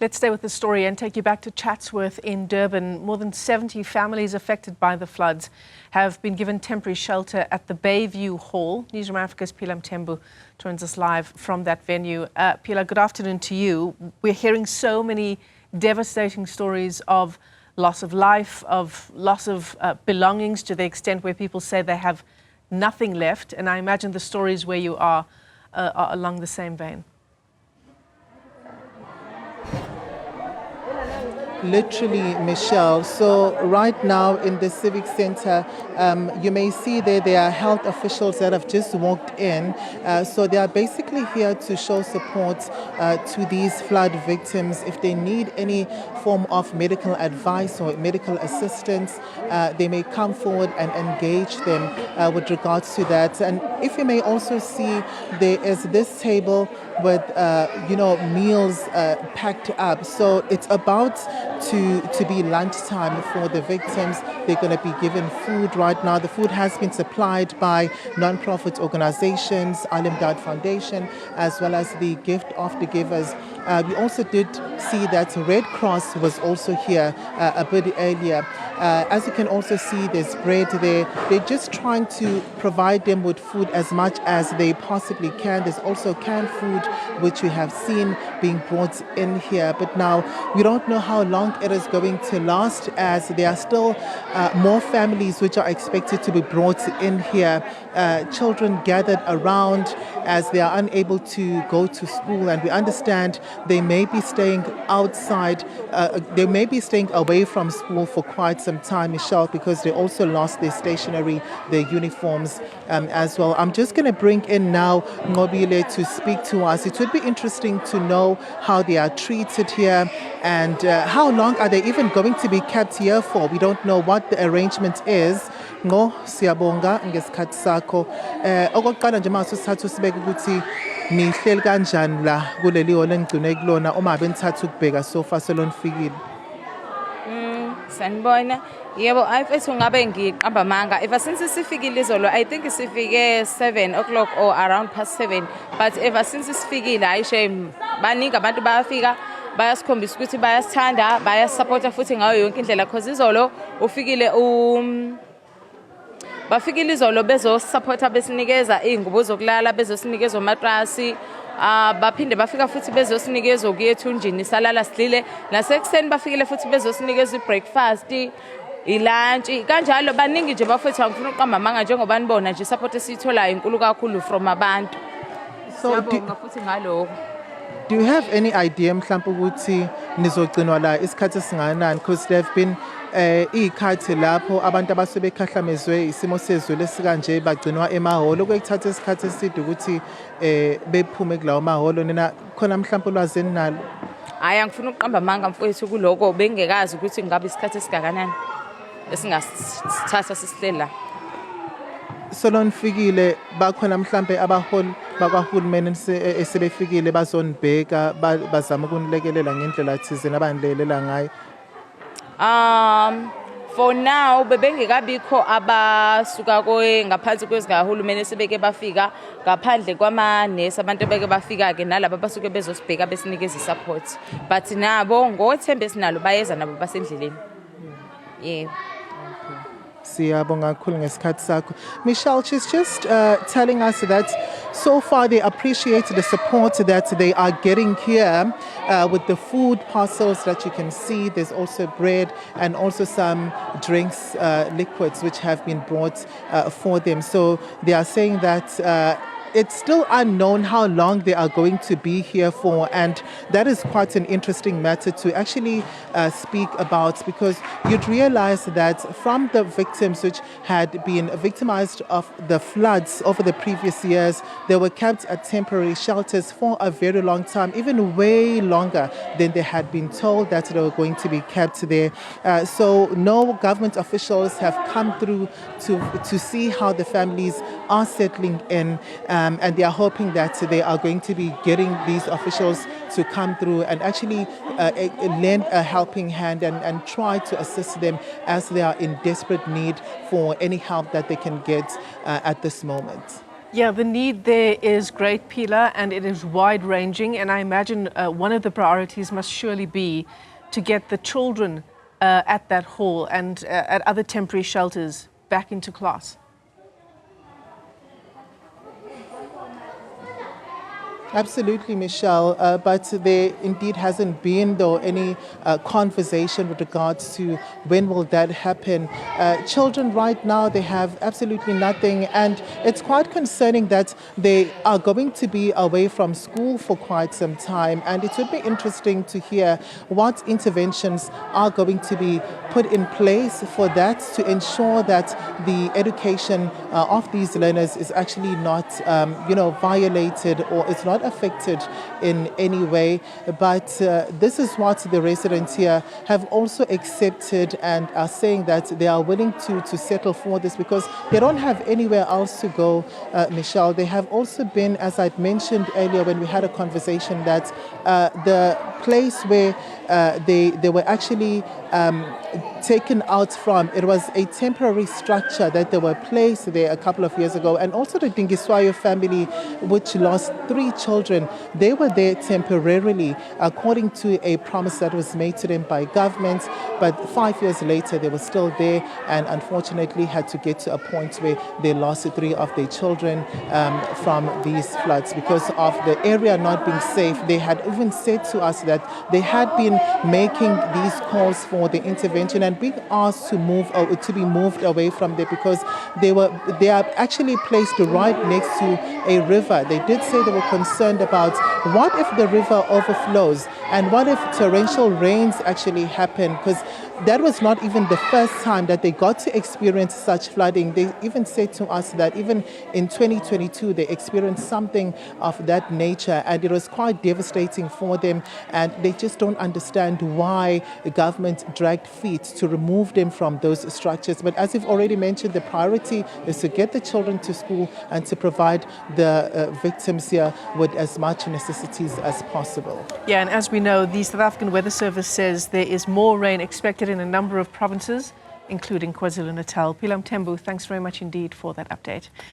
Let's stay with the story and take you back to Chatsworth in Durban. More than 70 families affected by the floods have been given temporary shelter at the Bayview Hall. Newzroom Afrika's Phila Mthembu joins us live from that venue. Phila, good afternoon to you. We're hearing so many devastating stories of loss of life, of loss of belongings, to the extent where people say they have nothing left. And I imagine the stories where you are along the same vein. Literally, Michelle. So right now in the Civic Center, you may see there are health officials that have just walked in. So they are basically here to show support to these flood victims. If they need any form of medical advice or medical assistance, they may come forward and engage them with regards to that. And if you may also see, there is this table with meals packed up. So it's about to be lunchtime for the victims. They're going to be given food right now. The food has been supplied by non-profit organizations, Alimdad Foundation, as well as the Gift of the Givers. We also did see that Red Cross was also here a bit earlier. As you can also see, there's bread there. They're just trying to provide them with food as much as they possibly can. There's also canned food, which we have seen being brought in here. But now we don't know how long it is going to last, as there are still more families which are expected to be brought in here. Children gathered around as they are unable to go to school, and we understand they may be staying outside. They may be staying away from school for quite some time, Michelle, because they also lost their stationery, their uniforms as well. I'm just going to bring in now Ngobile to speak to us. It would be interesting to know how they are treated here and how long are they even going to be kept here for. We don't know what the arrangement is. No, siyabonga ngesikhathi sakho. Okokuqala nje mase sithatha sibeke ukuthi nihleli kanjani la kuleli holo engigcine kulona uma benithatha ukubheka sofa selonifikile. Sanibona. Yebo, ayifethu ngabe ngiqamba manga. Ever since sifikile izolo, I think sifike 7 o'clock or around past 7. But ever since sifikile, ayishe baningi abantu bayafika, bayasikhombisa ukuthi bayasithanda, bayasupporta futhi ngayo yonke indlela, because izolo ufikile bafikile izolo bezosupporta, besinikeza ingubo zokulala, bezosinikeza amatrasi. Baphinde bafika futhi bezosinikeza okuya ethunjini salala sidlile, nasekuseni bafikile futhi bezosinikeza ibreakfast, ilunch, kanjalo baningi nje bafethu. Angifuna uqamba manga njengoba nibona nje support esitholayo inkulu kakhulu from abantu. So futhi ngaloko, do you have any idea mhlawumbe ukuthi nizogcinwa la isikhathi esingakanani, because there have been ikhathi lapho abantu abasuke bekhahlamezwe isimo sezulu esikanje bagcinwa emahholo, kwekuthatha isikhathi eside ukuthi bephume kulawo mahholo. Nina khona mhlawumbe ulwazi enalo? hayi angifuna uqamba manga mfowethu kuloko, bengikazi ukuthi ngabe isikhathi esingakanani esingasithatha sisihlela. Solonifikile bakhona mhlawumbe abaholi bakahulumeni esebefikile bazonibheka bazama ukunilekelela ngendlela thize nabanilekelela ngayo? For now bebengekabikho abasuka ngaphansi kwezikahulumeni sebeke bafika ngaphandle kwamanesi, abantu beke bafika ke nalabo basuke bezosibheka besinikeza support, but nabo ngothemba esinalo bayeza nabo basendleleni. Yeah. Siyabonga kakhulu ngesikhathi sakho. Michelle, she's just telling us that so far they appreciate the support that they are getting here with the food parcels that you can see. There's also bread and also some drinks, liquids, which have been brought for them. So they are saying that it's still unknown how long they are going to be here for, and that is quite an interesting matter to actually speak about, because you'd realize that from the victims which had been victimized of the floods over the previous years, they were kept at temporary shelters for a very long time, even way longer than they had been told that they were going to be kept there. So no government officials have come through to see how the families are settling in. And they are hoping that they are going to be getting these officials to come through and actually lend a helping hand and try to assist them as they are in desperate need for any help that they can get at this moment. Yeah, the need there is great, Phila, and it is wide-ranging. And I imagine one of the priorities must surely be to get the children at that hall and at other temporary shelters back into class. Absolutely, Michelle, but there indeed hasn't been, though, any conversation with regards to when will that happen. Children right now, they have absolutely nothing, and it's quite concerning that they are going to be away from school for quite some time, and it would be interesting to hear what interventions are going to be put in place for that to ensure that the education of these learners is actually not, violated or it's not affected in any way. But this is what the residents here have also accepted and are saying that they are willing to settle for this because they don't have anywhere else to go, Michelle. They have also been, as I'd mentioned earlier when we had a conversation, that the place where they were actually taken out from, it was a temporary structure that they were placed there a couple of years ago. And also the Dingiswayo family, which lost 3 children, they were there temporarily according to a promise that was made to them by government. But 5 years later, they were still there and unfortunately had to get to a point where they lost 3 of their children from these floods because of the area not being safe. They had even said to us that they had been making these calls for the intervention and being asked to be moved away from there because they are actually placed right next to a river. They did say they were concerned about what if the river overflows and what if torrential rains actually happen, because that was not even the first time that they got to experience such flooding. They even said to us that even in 2022 they experienced something of that nature and it was quite devastating for them, and they just don't understand why the government dragged feet to remove them from those structures. But as you've already mentioned, the priority is to get the children to school and to provide the victims here with as much necessities as possible. Yeah, and as we know, the South African Weather Service says there is more rain expected in a number of provinces, including KwaZulu-Natal. Phila Mthembu, thanks very much indeed for that update.